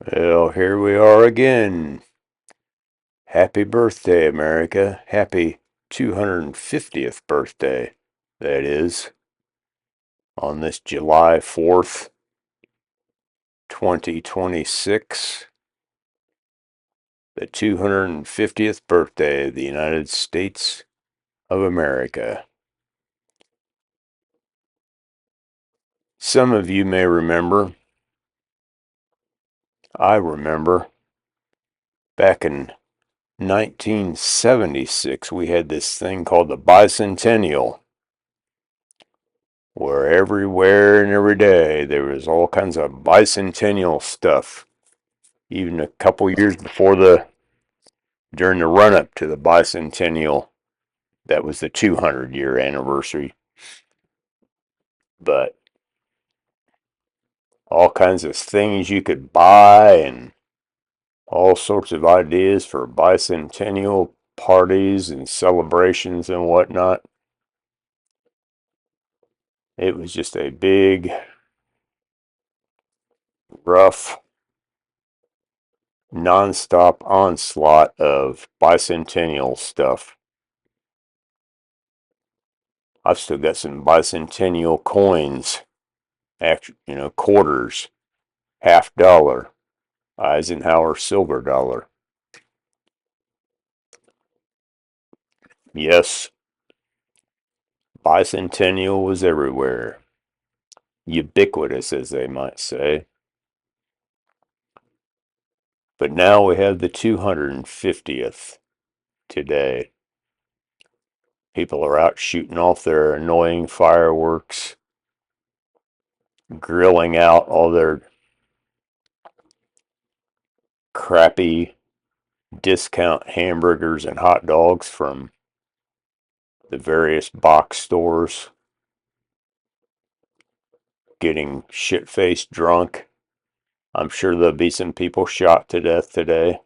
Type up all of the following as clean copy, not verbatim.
Well, here we are again. Happy birthday, America. Happy 250th birthday, that is, on this July 4th, 2026, the 250th birthday of the United States of America. Some of you may remember, I remember, back in 1976, we had this thing called the bicentennial, where everywhere and every day there was all kinds of bicentennial stuff. Even a couple years before during the run up to the bicentennial, that was the 200-year anniversary. But all kinds of things you could buy and all sorts of ideas for bicentennial parties and celebrations and whatnot. It was just a big, rough, non-stop onslaught of bicentennial stuff. I've still got some bicentennial coins, quarters, half dollar, Eisenhower silver dollar. Yes, bicentennial was everywhere. Ubiquitous, as they might say. But now we have the 250th today. People are out shooting off their annoying fireworks, grilling out all their crappy discount hamburgers and hot dogs from the various box stores, getting shit-faced drunk. I'm sure there'll be some people shot to death today,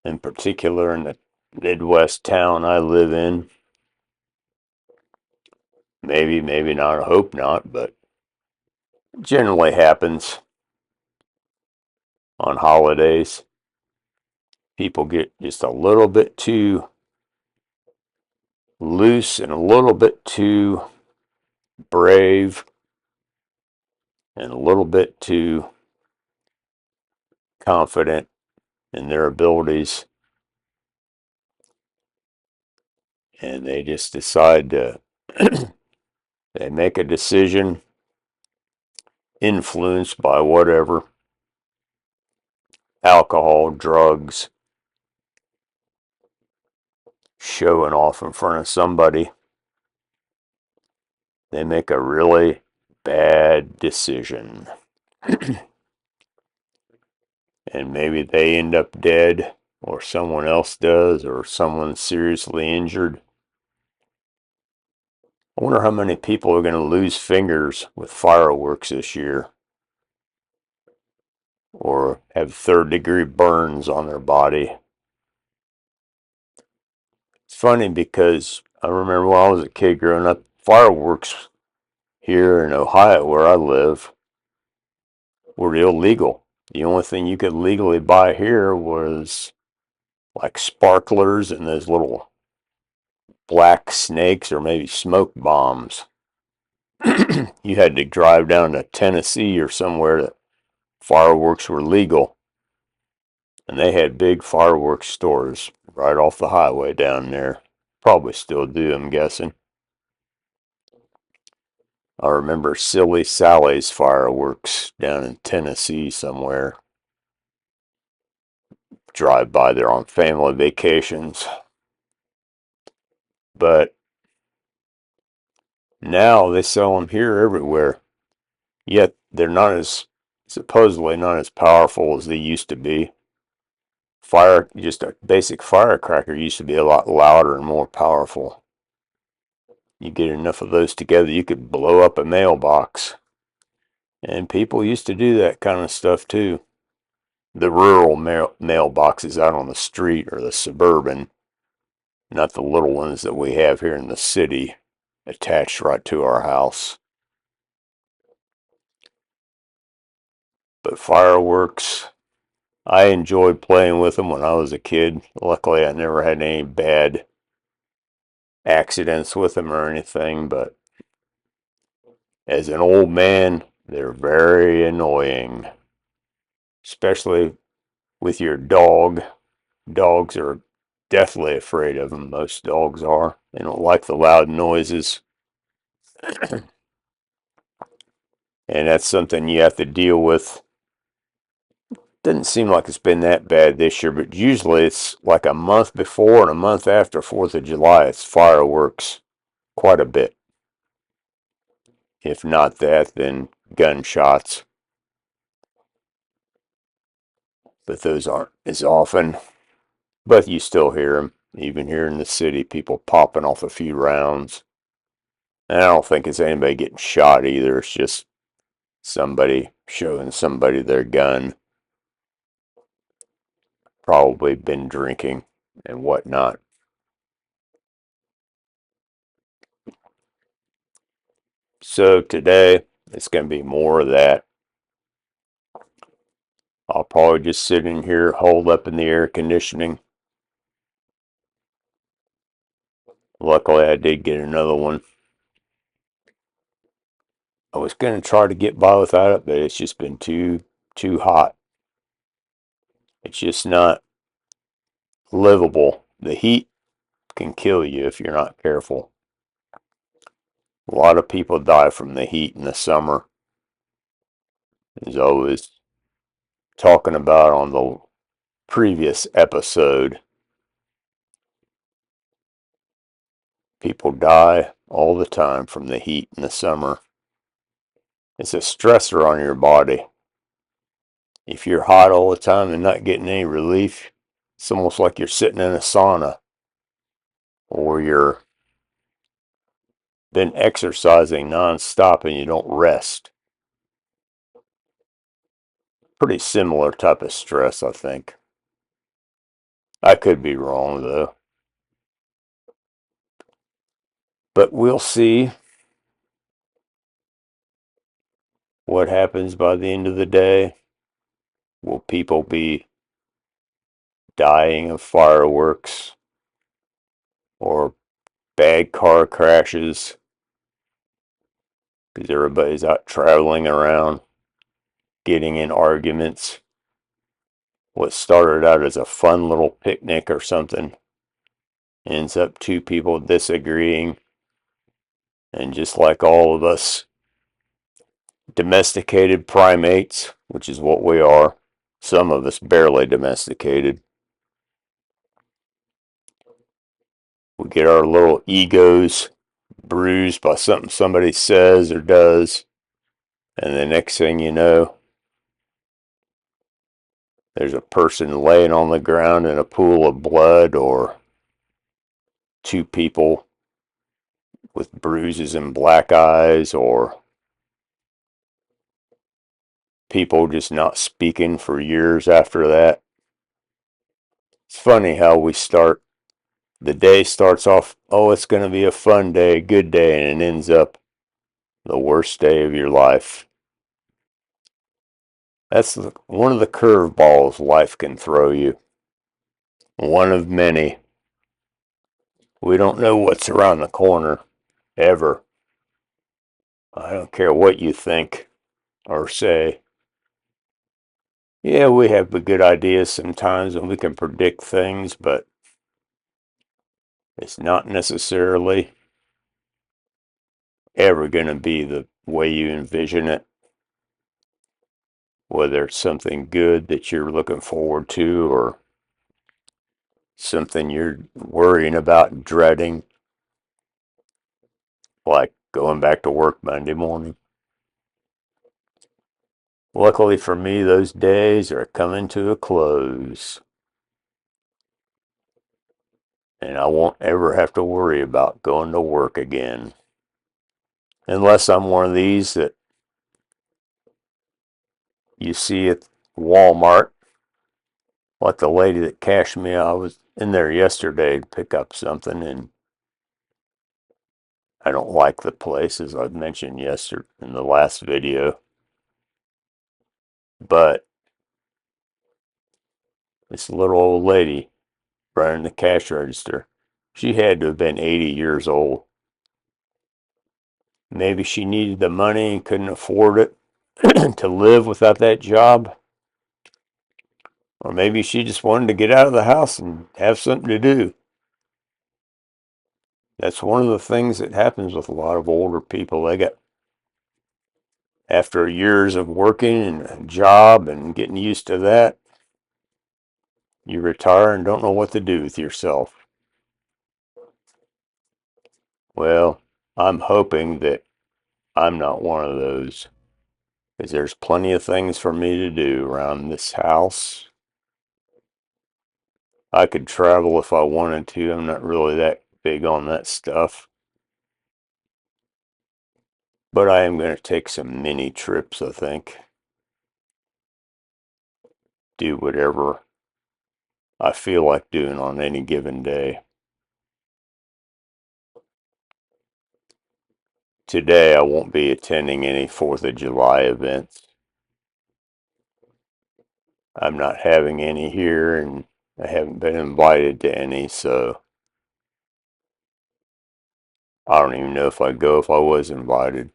in particular in the Midwest town I live in. Maybe, maybe not, I hope not, but generally happens on holidays. People get just a little bit too loose and a little bit too brave and a little bit too confident in their abilities, and they just decide to they make a decision influenced by whatever, alcohol, drugs, showing off in front of somebody. They make a really bad decision. And maybe they end up dead, or someone else does, or someone seriously injured. I wonder how many people are going to lose fingers with fireworks this year, or have third-degree burns on their body. It's funny because I remember when I was a kid growing up, fireworks here in Ohio, where I live, were illegal. The only thing you could legally buy here was like sparklers and those little black snakes or maybe smoke bombs. You had to drive down to Tennessee or somewhere that fireworks were legal. And they had big fireworks stores right off the highway down there. Probably still do, I'm guessing. I remember Silly Sally's fireworks down in Tennessee somewhere. Drive by there on family vacations. But now they sell them here everywhere. Yet they're supposedly not as powerful as they used to be. Just a basic firecracker used to be a lot louder and more powerful. You get enough of those together, you could blow up a mailbox. And people used to do that kind of stuff too. The rural mailboxes out on the street, or the suburban, not the little ones that we have here in the city attached right to our house. But fireworks, I enjoyed playing with them when I was a kid. Luckily, I never had any bad accidents with them or anything, but as an old man, they're very annoying, especially with your dog. Dogs are deathly afraid of them. Most dogs are. They don't like the loud noises. And that's something you have to deal with. Doesn't seem like it's been that bad this year, but usually it's like a month before and a month after 4th of July. It's fireworks quite a bit. If not that, then gunshots. But those aren't as often. But you still hear them. Even here in the city, people popping off a few rounds. And I don't think it's anybody getting shot either. It's just somebody showing somebody their gun. Probably been drinking and whatnot. So today, it's going to be more of that. I'll probably just sit in here, holed up in the air conditioning. Luckily, I did get another one. I was going to try to get by without it, but it's just been too hot. It's just not livable. The heat can kill you if you're not careful. A lot of people die from the heat in the summer. As I was talking about on the previous episode, people die all the time from the heat in the summer. It's a stressor on your body. If you're hot all the time and not getting any relief, it's almost like you're sitting in a sauna or you're been exercising nonstop and you don't rest. Pretty similar type of stress, I think. I could be wrong though. But we'll see what happens by the end of the day. Will people be dying of fireworks or bad car crashes because everybody's out traveling around, getting in arguments? What started out as a fun little picnic or something ends up two people disagreeing. And just like all of us domesticated primates, which is what we are, some of us barely domesticated, we get our little egos bruised by something somebody says or does, and the next thing you know, there's a person laying on the ground in a pool of blood, or two people with bruises and black eyes, or people just not speaking for years after that. It's funny how the day starts off, oh, it's going to be a fun day, a good day, and it ends up the worst day of your life. That's one of the curveballs life can throw you. One of many. We don't know what's around the corner, ever. I don't care what you think or say. Yeah, we have the good ideas sometimes and we can predict things, but it's not necessarily ever going to be the way you envision it. Whether it's something good that you're looking forward to or something you're worrying about and dreading, like going back to work Monday morning. Luckily for me, those days are coming to a close, and I won't ever have to worry about going to work again. Unless I'm one of these that you see at Walmart, like the lady that cashed me. I was in there yesterday to pick up something, and I don't like the place, as I mentioned yesterday in the last video. But this little old lady running the cash register, she had to have been 80 years old. Maybe she needed the money and couldn't afford it to live without that job. Or maybe she just wanted to get out of the house and have something to do. That's one of the things that happens with a lot of older people. They get, after years of working and a job and getting used to that, you retire and don't know what to do with yourself. Well, I'm hoping that I'm not one of those, because there's plenty of things for me to do around this house. I could travel if I wanted to. I'm not really that big on that stuff. But I am going to take some mini trips, I think. Do whatever I feel like doing on any given day. Today, I won't be attending any 4th of July events. I'm not having any here, and I haven't been invited to any, so I don't even know if I'd go if I was invited.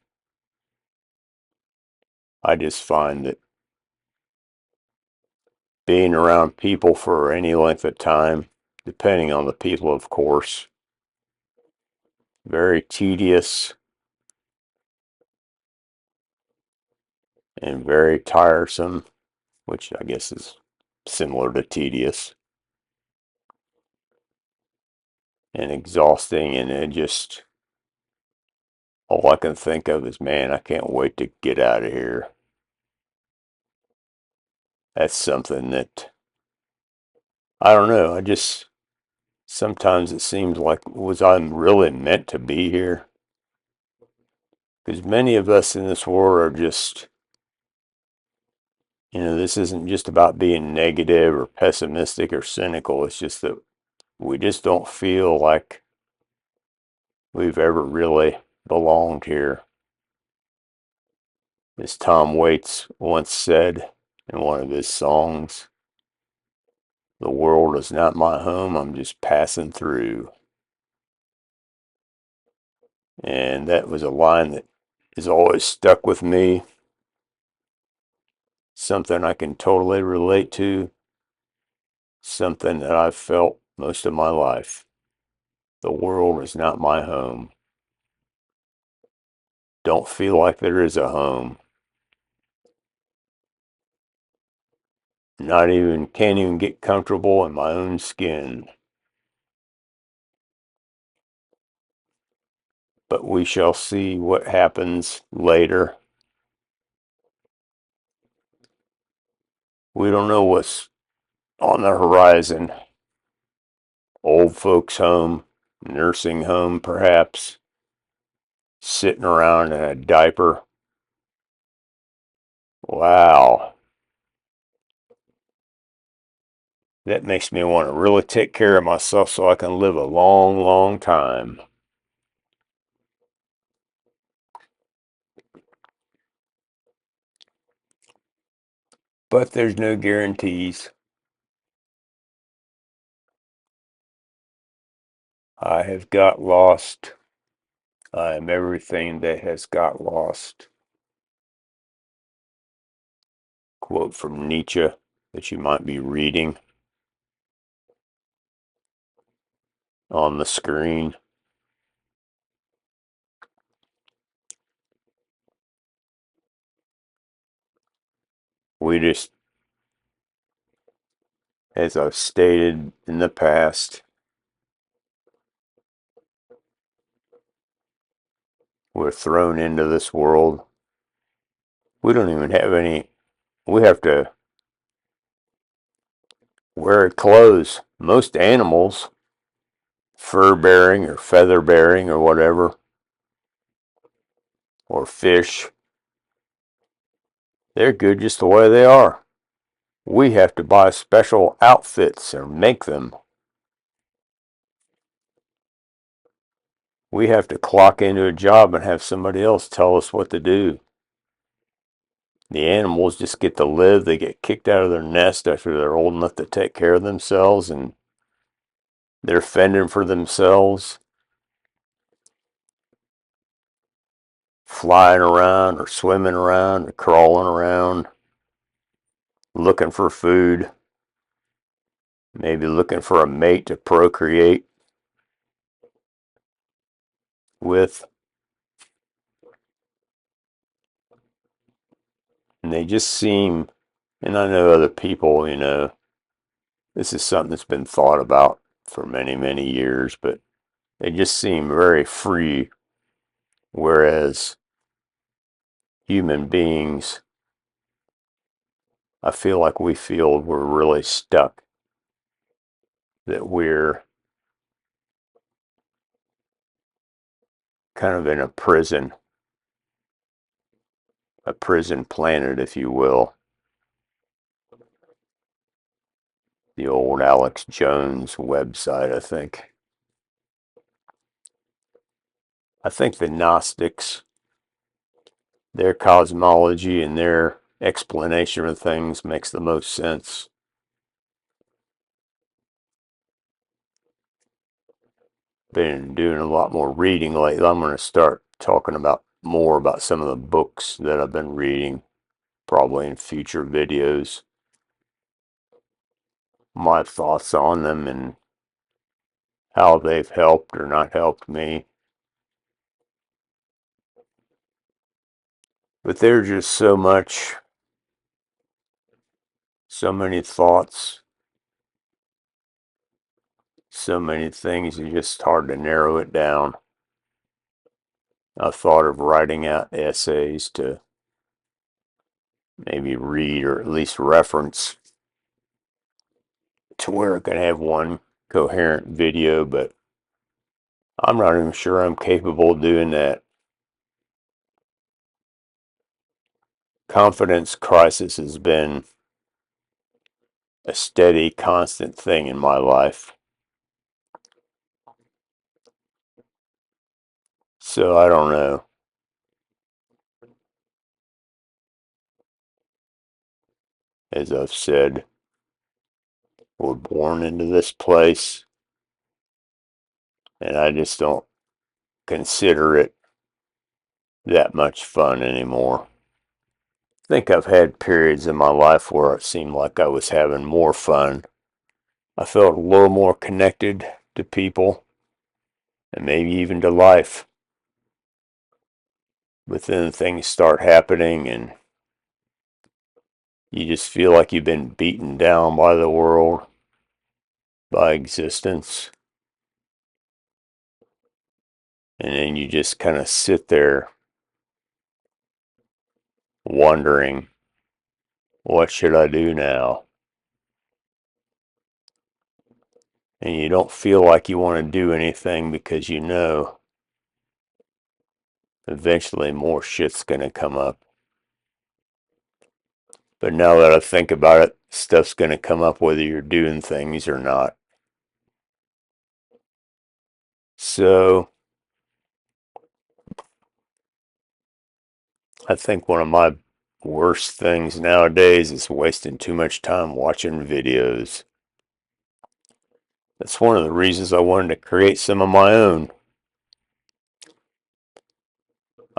I just find that being around people for any length of time, depending on the people, of course, very tedious and very tiresome, which I guess is similar to tedious, and exhausting. And it just, all I can think of is, man, I can't wait to get out of here. That's something that, I don't know. I just, sometimes it seems like, was I really meant to be here? Because many of us in this world are just, this isn't just about being negative or pessimistic or cynical. It's just that we just don't feel like we've ever really belonged here. As Tom Waits once said in one of his songs, "The world is not my home, I'm just passing through." And that was a line that has always stuck with me, something I can totally relate to, something that I've felt most of my life. The world is not my home. Don't feel like there is a home. Can't even get comfortable in my own skin. But we shall see what happens later. We don't know what's on the horizon. Old folks' home, nursing home, perhaps, sitting around in a diaper. Wow. That makes me want to really take care of myself so I can live a long, long time. But there's no guarantees. I have got lost. I am everything that has got lost. Quote from Nietzsche that you might be reading on the screen. We just, as I've stated in the past, we're thrown into this world. We don't even have any, we have to wear clothes. Most animals, fur bearing or feather bearing or whatever, or fish, they're good just the way they are. We have to buy special outfits or make them. We have to clock into a job and have somebody else tell us what to do. The animals just get to live. They get kicked out of their nest after they're old enough to take care of themselves, and they're fending for themselves, flying around or swimming around or crawling around, looking for food, maybe looking for a mate to procreate with. And they just seem, and I know other people, this is something that's been thought about for many, many years, but they just seem very free, whereas human beings, I feel like we feel we're really stuck, that we're kind of in a prison planet, if you will. The old Alex Jones website, I think. I think the Gnostics, their cosmology and their explanation of things makes the most sense. Been doing a lot more reading lately. I'm going to start talking about more about some of the books that I've been reading, probably in future videos. My thoughts on them and how they've helped or not helped me. But there's just so many thoughts, so many things, it's just hard to narrow it down. I thought of writing out essays to maybe read or at least reference to where I could have one coherent video, but I'm not even sure I'm capable of doing that. Confidence crisis has been a steady, constant thing in my life. So I don't know. As I've said, we're born into this place, and I just don't consider it that much fun anymore. I think I've had periods in my life where it seemed like I was having more fun. I felt a little more connected to people and maybe even to life. But then things start happening and you just feel like you've been beaten down by the world, by existence. And then you just kind of sit there wondering, what should I do now? And you don't feel like you want to do anything because you know eventually more shit's going to come up. But now that I think about it, stuff's going to come up whether you're doing things or not. So I think one of my worst things nowadays is wasting too much time watching videos. That's one of the reasons I wanted to create some of my own.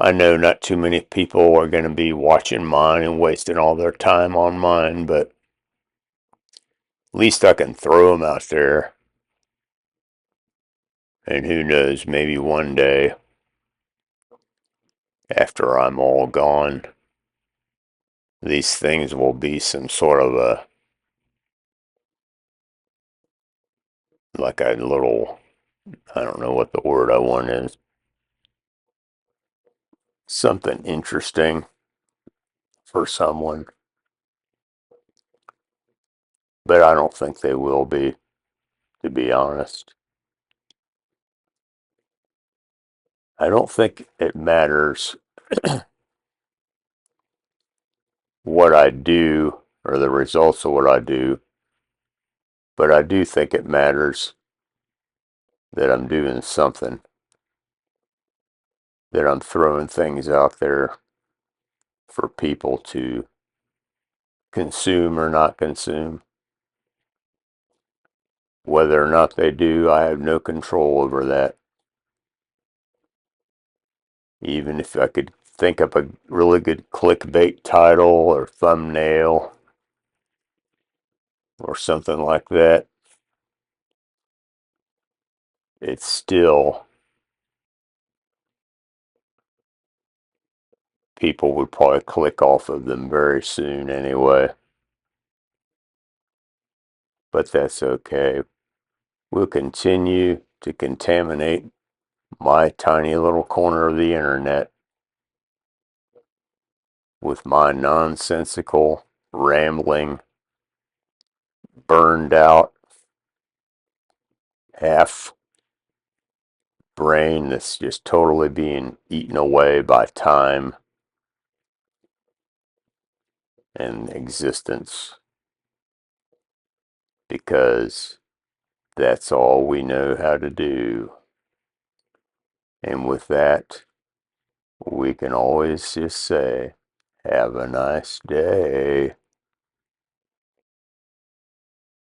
I know not too many people are going to be watching mine and wasting all their time on mine, but at least I can throw them out there. And who knows, maybe one day, after I'm all gone, these things will be some sort of like a little, I don't know what the word I want is, something interesting for someone. But I don't think they will be, to be honest. I don't think it matters what I do or the results of what I do, but I do think it matters that I'm doing something, that I'm throwing things out there for people to consume or not consume. Whether or not they do, I have no control over that. Even if I could think up a really good clickbait title or thumbnail or something like that, it's still, people would probably click off of them very soon anyway. But that's okay. We'll continue to contaminate my tiny little corner of the internet with my nonsensical, rambling, burned out, half brain that's just totally being eaten away by time and existence, because that's all we know how to do. And with that, we can always just say, have a nice day.